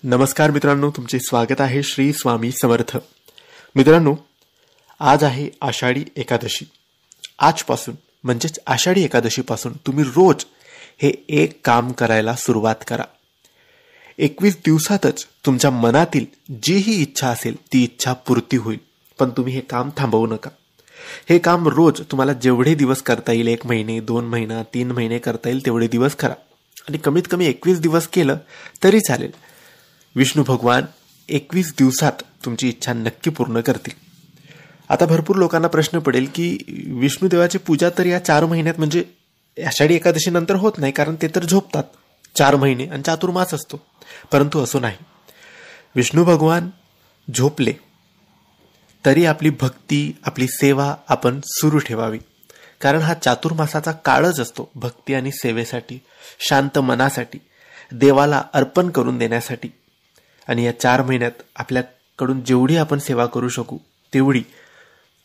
नमस्कार मित्रांनो, तुमचे स्वागत आहे श्री स्वामी समर्थ. मित्रांनो, आज आहे आषाढी एकादशी. आजपासून म्हणजेच आषाढी एकादशीपासून तुम्ही रोज हे एक काम करायला सुरुवात करा. 21 दिवसातच तुमच्या मनातील जीही इच्छा असेल ती इच्छा पूर्ती होईल. पण तुम्ही हे काम थांबवू नका. हे काम रोज तुम्हाला जेवढे दिवस करता येईल, 1 महिने, 2 महिना, 3 महिने करता येईल तेवढे दिवस करा. आणि कमीत कमी 21 दिवस केलं तरी चालेल. विष्णू भगवान 21 दिवसात तुमची इच्छा नक्की पूर्ण करतील. आता भरपूर लोकांना प्रश्न पडेल की विष्णुदेवाची पूजा तर या 4 महिन्यात म्हणजे आषाढी एकादशी नंतर होत नाही, कारण ते तर झोपतात 4 महिने आणि चातुर्मास असतो. परंतु असं नाही. विष्णू भगवान झोपले तरी आपली भक्ती, आपली सेवा आपण सुरू ठेवावी. कारण हा चातुर्मासाचा काळच असतो भक्ती आणि सेवेसाठी, शांत मनासाठी, देवाला अर्पण करून देण्यासाठी. आणि या 4 महिन्यात आपल्याकडून जेवढी आपण सेवा करू शकू तेवढी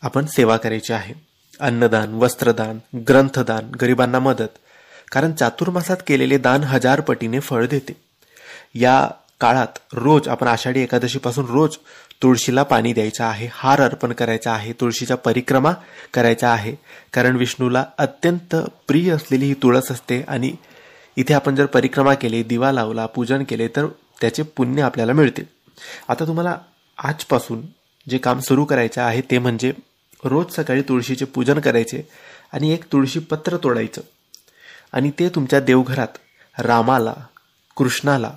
आपण सेवा करायची आहे. अन्नदान, वस्त्रदान, ग्रंथदान, गरिबांना मदत. कारण चातुर्मासात केलेले दान 1000 पटीने फळ देते. या काळात रोज आपण आषाढी एकादशीपासून रोज तुळशीला पाणी द्यायचं आहे, हार अर्पण करायचा आहे, तुळशीच्या परिक्रमा करायचा आहे. कारण विष्णूला अत्यंत प्रिय असलेली ही तुळस असते. आणि इथे आपण जर परिक्रमा केली, दिवा लावला, पूजन केले तर त्याचे पुण्य आपल्याला मिळते. आता तुम्हाला आजपासून जे काम सुरू करायचे आहे ते म्हणजे रोज सकाळी तुळशीचे पूजन करायचे आणि एक तुळशी पत्र तोडायचं आणि ते तुमच्या देवघरात रामाला, कृष्णाला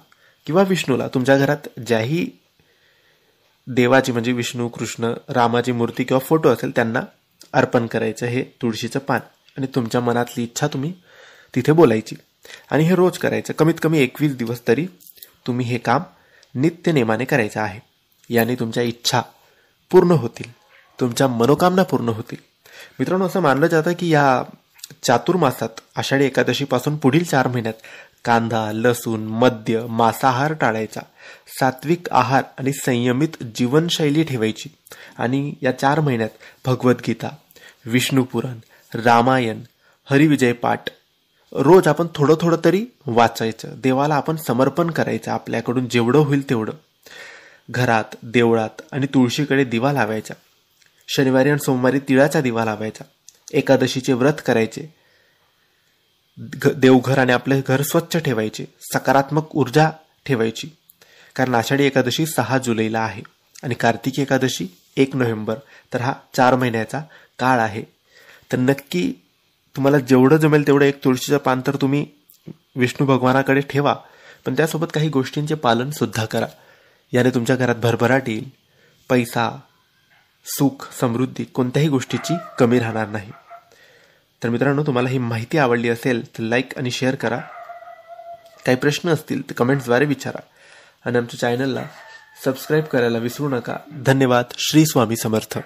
किंवा विष्णूला, तुमच्या घरात ज्याही देवाची म्हणजे विष्णू, कृष्ण, रामाची मूर्ती किंवा फोटो असेल त्यांना अर्पण करायचं हे तुळशीचं पान. आणि तुमच्या मनातली इच्छा तुम्ही तिथे बोलायची आणि हे रोज करायचं. कमीत कमी 21 दिवस तरी तुम्ही हे काम नित्य नेमाने करायचं आहे. याने तुमच्या इच्छा पूर्ण होतील, तुमच्या मनोकामना पूर्ण होतील. मित्रांनो, असं मानलं जातं की या चातुर्मासात आषाढी एकादशीपासून पुढील 4 महिन्यात कांदा, लसूण, मद्य, मांसाहार टाळायचा, सात्विक आहार आणि संयमित जीवनशैली ठेवायची. आणि या 4 महिन्यात भगवद्गीता, विष्णुपुराण, रामायण, हरिविजय पाठ रोज आपण थोडं थोडं तरी वाचायचं. देवाला आपण समर्पण करायचं आपल्याकडून जेवढं होईल तेवढं. घरात, देवळात आणि तुळशीकडे दिवा लावायचा. शनिवारी आणि सोमवारी तिळाचा दिवा लावायचा. एकादशीचे व्रत करायचे. देवघर आणि आपले घर स्वच्छ ठेवायचे. सकारात्मक ऊर्जा ठेवायची. कारण आषाढी एकादशी 6 जुलैला आहे आणि कार्तिकी एकादशी 1 नोव्हेंबर. तर हा 4 महिन्याचा काळ आहे. तर नक्की तुम्हाला जेवढं जमेल तेवढं एक तुळशीचं पान तर तुम्ही विष्णू भगवानाकडे ठेवा, पण त्यासोबत काही गोष्टींचे पालन सुद्धा करा. याने तुमच्या घरात भरभराट येईल. पैसा, सुख, समृद्धी कोणत्याही गोष्टीची कमी राहणार नाही. तर मित्रांनो, तुम्हाला ही माहिती आवडली असेल तर लाईक आणि शेअर करा. काही प्रश्न असतील तर कमेंट्सद्वारे विचारा आणि आमच्या चॅनलला सबस्क्राईब करायला विसरू नका. धन्यवाद. श्री स्वामी समर्थ.